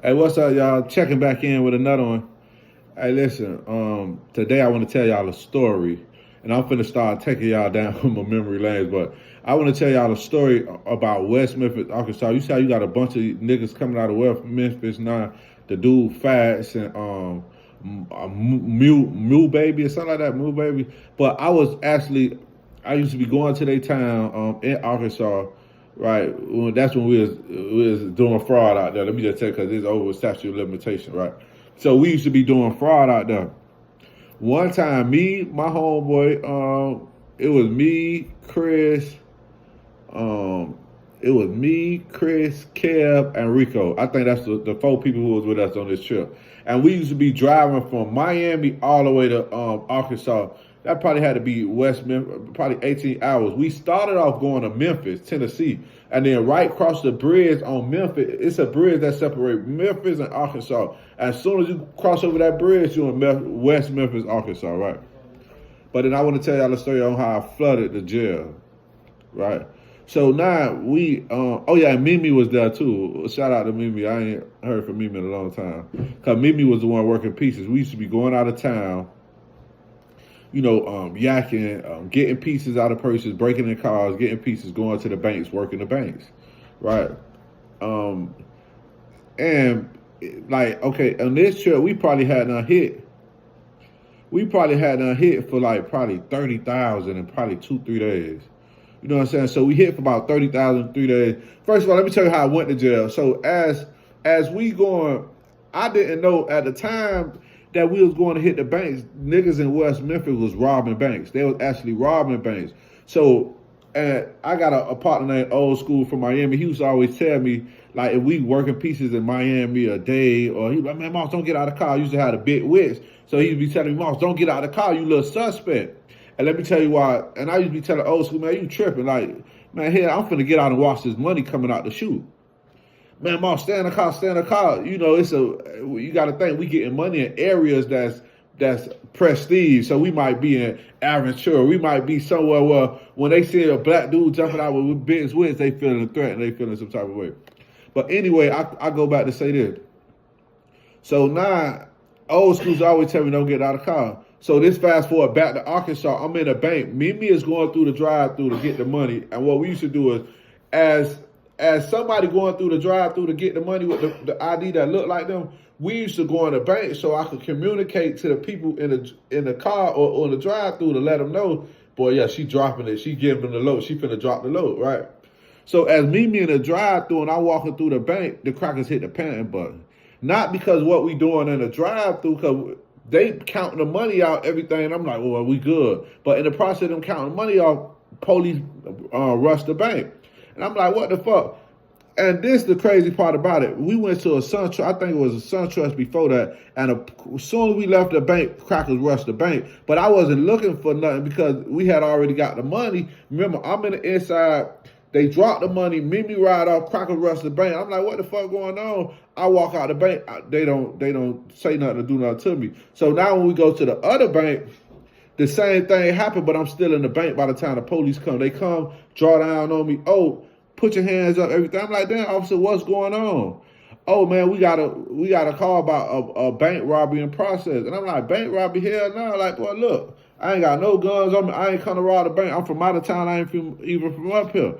Hey, what's up, y'all? Checking back in with another one. Hey, listen. Today I want to tell y'all a story, and I'm finna start taking y'all down my memory lanes. But I want to tell y'all a story about West Memphis, Arkansas. You see how you got a bunch of niggas coming out of West Memphis now. The dude Fats and Mule Baby or something like that, Mule Baby. But I used to be going to their town in Arkansas. Right, that's when we was doing fraud out there. Let me just tell you, because it's over with statute of limitation, right? So we used to be doing fraud out there. One time, my homeboy, it was me, Chris, Kev, and Rico. I think that's the four people who was with us on this trip. And we used to be driving from Miami all the way to Arkansas. That probably had to be West Memphis, probably 18 hours. We started off going to Memphis, Tennessee, and then right across the bridge on Memphis, it's a bridge that separates Memphis and Arkansas. As soon as you cross over that bridge, you're in West Memphis, Arkansas, right? But then I want to tell y'all a story on how I flooded the jail, right? So now and Mimi was there too. Shout out to Mimi. I ain't heard from Mimi in a long time. Because Mimi was the one working pieces. We used to be going out of town, yakking, getting pieces out of purses, breaking in cars, getting pieces, going to the banks, working the banks, right? And on this trip, we probably had done hit. We probably had done hit for like probably 30,000 in probably 2-3 days. You know what I'm saying? So we hit for about 30,000 in 3 days. First of all, let me tell you how I went to jail. So as we going, I didn't know at the time that we was going to hit the banks. Niggas in West Memphis was robbing banks. They was actually robbing banks. So I got a partner named Old School from Miami. He used to always tell me, like, if we working pieces in Miami a day, or he like, man, Moss, don't get out of the car. I used to have the big wits. So he'd be telling me, Moss, don't get out of the car, you little suspect. And let me tell you why. And I used to be telling Old School, man, you tripping. Like, man, here, I'm finna get out and watch this money coming out the chute. Man, Moss, stay in the car. You know, you got to think we getting money in areas that's prestige. So we might be in Aventura. We might be somewhere where when they see a black dude jumping out with big wits, they feeling a threat and they feeling some type of way. But anyway, I go back to say this. So now, Old School's always tell me don't get out of the car. So this fast forward back to Arkansas, I'm in a bank. Mimi is going through the drive-through to get the money. And what we used to do is, as somebody going through the drive-through to get the money with the ID that looked like them, we used to go in the bank so I could communicate to the people in the car or on the drive-through to let them know, boy, yeah, she dropping it. She giving them the load. She finna drop the load, right? So as Mimi in the drive-through and I walking through the bank, the crackers hit the panic button. Not because what we doing in the drive-through, because they counting the money out, everything, and I'm like, well, we good. But in the process of them counting the money out, police rushed the bank. And I'm like, what the fuck? And this is the crazy part about it. We went to a SunTrust, I think it was a SunTrust before that, and as soon as we left the bank, crackers rushed the bank. But I wasn't looking for nothing because we had already got the money. Remember, I'm in the inside. They dropped the money, Mimi ride off, crackers rush the bank. I'm like, what the fuck going on? I walk out the bank. They don't say nothing or do nothing to me. So now when we go to the other bank, the same thing happened, but I'm still in the bank by the time the police come. They come, draw down on me. Oh, put your hands up, everything. I'm like, damn, officer, what's going on? Oh man, we got a call about a bank robbery in process. And I'm like, bank robbery? Hell no. Like, boy, look, I ain't got no guns on me. I ain't come to rob the bank. I'm from out of town. I ain't even from up here.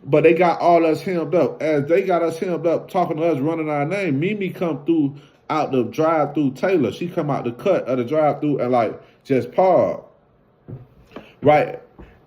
But they got all us hemmed up. As they got us hemmed up, talking to us, running our name, Mimi come through out the drive-through Taylor. She come out the cut of the drive-through and like just park. Right?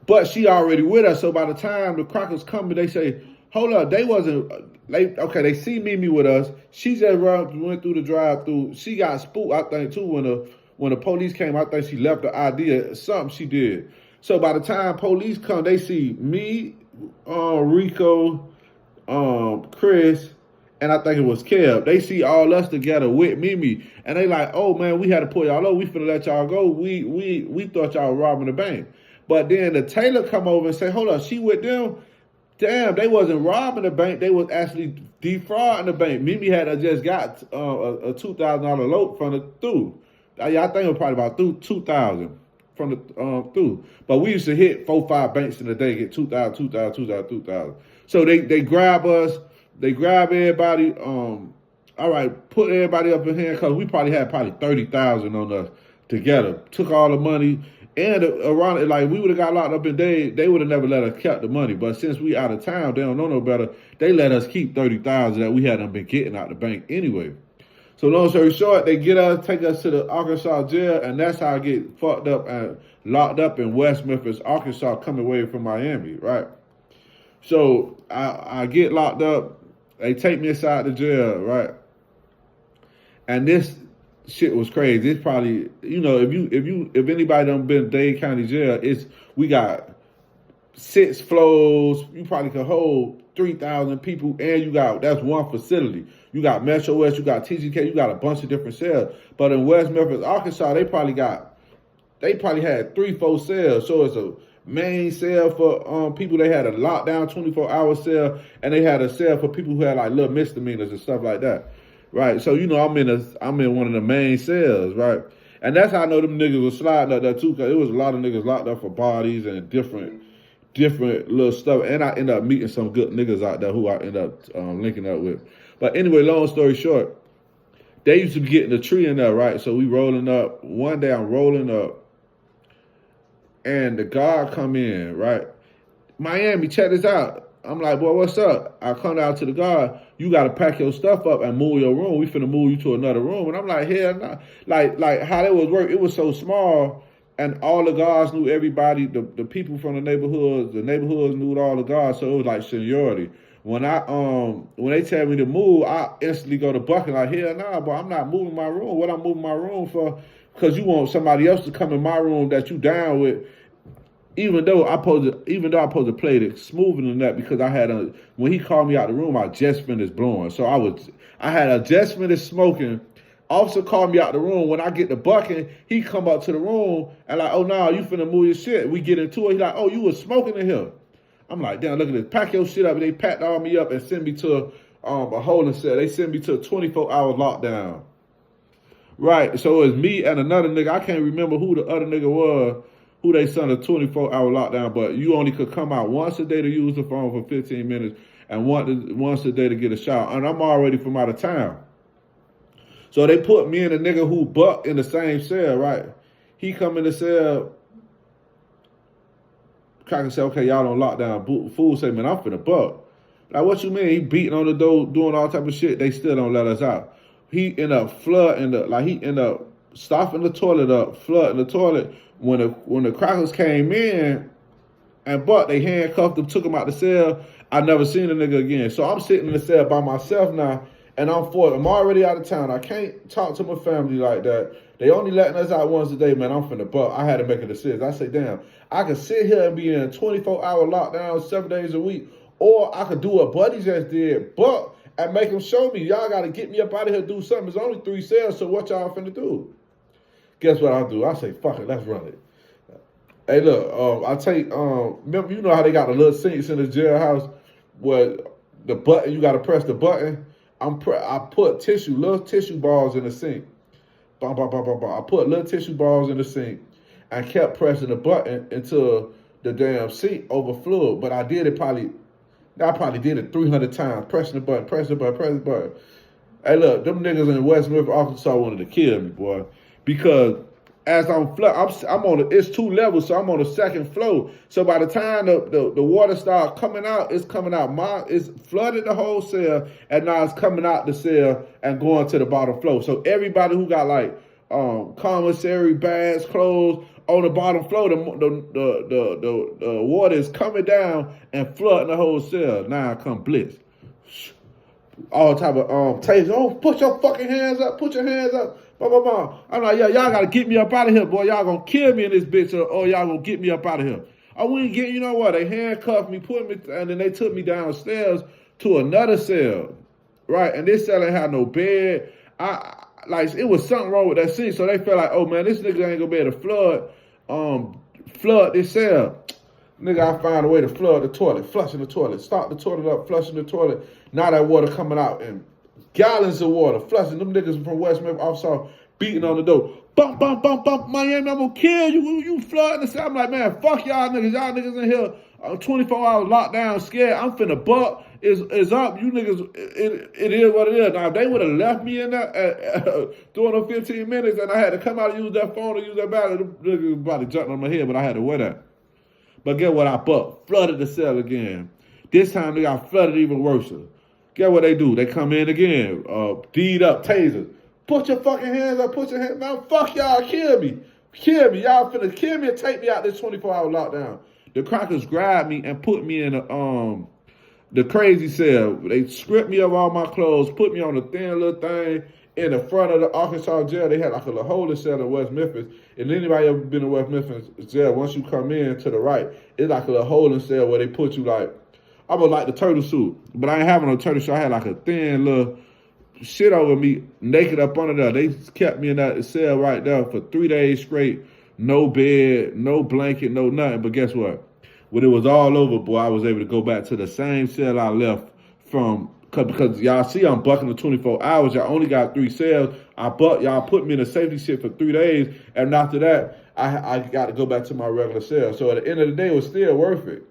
But she already with us. So by the time the crackers come, they say, hold up, they see Mimi with us. She just went through the drive-through. She got spooked, I think, too, when the police came. I think she left the idea, something she did. So by the time police come, they see me, Rico, Chris, and I think it was Kev. They see all us together with Mimi, and they like, oh man, we had to pull y'all over. We finna let y'all go. We thought y'all were robbing the bank. But then the Taylor come over and say, hold up, she with them? Damn, they wasn't robbing the bank. They was actually defrauding the bank. Mimi had just got a $2,000 load from the through. I think it was probably about $2,000 from the through. But we used to hit 4-5 banks in a day, get 2,000. So they grab us, they grab everybody. all right, put everybody up in handcuffs. We probably had 30,000 on us together. Took all the money. And around it, like we would have got locked up and they would have never let us keep the money. But since we out of town, they don't know no better. They let us keep 30,000 that we hadn't been getting out the bank anyway. So long story short, they take us to the Arkansas jail, and that's how I get fucked up and locked up in West Memphis, Arkansas, coming away from Miami, right? So I get locked up. They take me inside the jail, right? And this shit was crazy. It's probably, if anybody done been Dade County Jail, we got 6 floors. You probably could hold 3,000 people, and that's one facility. You got Metro West, you got TGK, you got a bunch of different cells. But in West Memphis, Arkansas, they probably had 3-4 cells. So it's a main cell for people. They had a lockdown 24-hour cell, and they had a cell for people who had like little misdemeanors and stuff like that. Right, so I'm in one of the main cells, right, and that's how I know them niggas was sliding up there too, cause it was a lot of niggas locked up for bodies and different little stuff, and I ended up meeting some good niggas out there who I ended up linking up with. But anyway, long story short, they used to be getting the tree in there, right? So we rolling up. One day I'm rolling up, and the guard come in, right? Miami, check this out. I'm like, boy, what's up? I come out to the guard. You got to pack your stuff up and move your room. We finna move you to another room. And I'm like, hell no. Like how that was work, it was so small, and all the guards knew everybody, the people from the neighborhoods knew all the guards, so it was like seniority. When they tell me to move, I instantly go to bucket like, hell nah, but I'm not moving my room. What I'm moving my room for? Because you want somebody else to come in my room that you down with. Even though I supposed to play it smoother than that, because when he called me out the room, I just finished blowing. So I had just finished smoking. Officer called me out the room. When I get the bucket, he come up to the room and like, oh no, you finna move your shit. We get into it. He like, oh, you was smoking in here. I'm like, damn, look at this. Pack your shit up. And they packed all me up and sent me to a holding cell. They sent me to a 24-hour lockdown. Right. So it was me and another nigga. I can't remember who the other nigga was, who they sent a 24-hour lockdown, but you only could come out once a day to use the phone for 15 minutes and once a day to get a shower. And I'm already from out of town. So they put me and a nigga who bucked in the same cell, right? He come in the cell. Cracker say, okay, y'all on lockdown. Fool say, man, I'm finna buck. Like, what you mean? He beating on the door, doing all type of shit. They still don't let us out. He end up stopping the toilet up, flooding the toilet. When the crackers came in and they handcuffed him, took him out the cell, I never seen a nigga again. So I'm sitting in the cell by myself now, and I'm already out of town. I can't talk to my family like that. They only letting us out once a day, man. I'm finna buck. I had to make a decision. I say, damn, I could sit here and be in a 24-hour lockdown 7 days a week, or I could do what Buddy just did, buck, and make them show me. Y'all got to get me up out of here, do something. It's only 3 cells, so what y'all finna do? Guess what I'll do? I say, fuck it, let's run it. Hey, look, I take, remember, you know how they got the little sinks in the jailhouse where the button, you got to press the button? I put little tissue balls in the sink. I put little tissue balls in the sink and kept pressing the button until the damn sink overflowed. But I probably did it 300 times, pressing the button, pressing the button. Hey, look, them niggas in West Memphis, Arkansas wanted to kill me, boy. Because as I'm on it's 2 levels, so I'm on the 2nd floor. So by the time the water starts coming out, it's coming out. It's flooded the whole cell, and now it's coming out the cell and going to the bottom floor. So everybody who got like commissary bags, clothes on the bottom floor, the water is coming down and flooding the whole cell. Now come Blitz. All type of taser. Oh, put your fucking hands up. Put your hands up. Blah, blah, blah. I'm like, yeah, y'all got to get me up out of here, boy. Y'all going to kill me in this bitch, or y'all going to get me up out of here. I wouldn't get, you know what? They handcuffed me, put me, and then they took me downstairs to another cell, right? And this cell ain't had no bed. It was something wrong with that sink, so they felt like, oh, man, this nigga ain't going to be able to flood this cell. Nigga, I found a way to flood the toilet, flushing the toilet, start the toilet up, flushing the toilet. Now that water coming out and gallons of water, flushing. Them niggas from West Memphis, Arkansas, beating on the door. Bump, bump, bump, bump, Miami, I'm gonna kill you. You flooding the cell. I'm like, man, fuck y'all niggas. Y'all niggas in here, 24 hours lockdown, scared. I'm finna buck, is up. You niggas, it is what it is. Now, if they would have left me in there during the 15 minutes and I had to come out and use that phone or use that battery, the niggas probably jumped on my head, but I had to wear that. But get what I bucked? Flooded the cell again. This time they got flooded even worse. Get what they do? They come in again, D'd up, tasers. Put your fucking hands up, put your hands down. Fuck y'all, kill me. Kill me. Y'all finna kill me and take me out this 24-hour lockdown. The crackers grabbed me and put me in the crazy cell. They stripped me of all my clothes, put me on a thin little thing in the front of the Arkansas jail. They had like a little holding cell in West Memphis. And anybody ever been in West Memphis jail, once you come in to the right, it's like a little holding cell where they put you like, I was like the turtle suit. But I ain't having no turtle suit. I had like a thin little shit over me, naked up under there. They kept me in that cell right there for 3 days straight. No bed, no blanket, no nothing. But guess what? When it was all over, boy, I was able to go back to the same cell I left from, because y'all see I'm bucking the 24 hours. Y'all only got 3 cells. Y'all put me in a safety shit for 3 days. And after that, I got to go back to my regular cell. So at the end of the day, it was still worth it.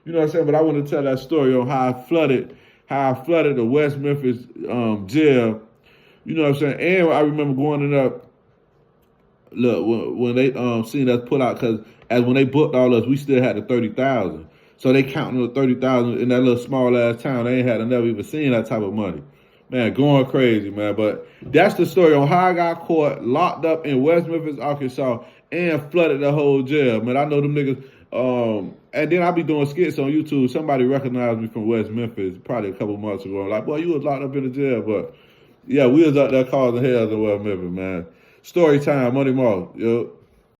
You know what I'm saying? But I want to tell that story on how I flooded the West Memphis jail. You know what I'm saying? And I remember going in there, look, when they seen us pull out, because as when they booked all us, we still had the 30,000. So they counting the 30,000 in that little small ass town. They ain't had never even seen that type of money. Man, going crazy, man. But that's the story on how I got caught, locked up in West Memphis, Arkansas, and flooded the whole jail. Man, I know them niggas. And then I be doing skits on YouTube. Somebody recognized me from West Memphis probably a couple months ago. Like, boy, you was locked up in the jail. But yeah, we was out there causing hell in West Memphis, man. Story time, Money Mall, yo.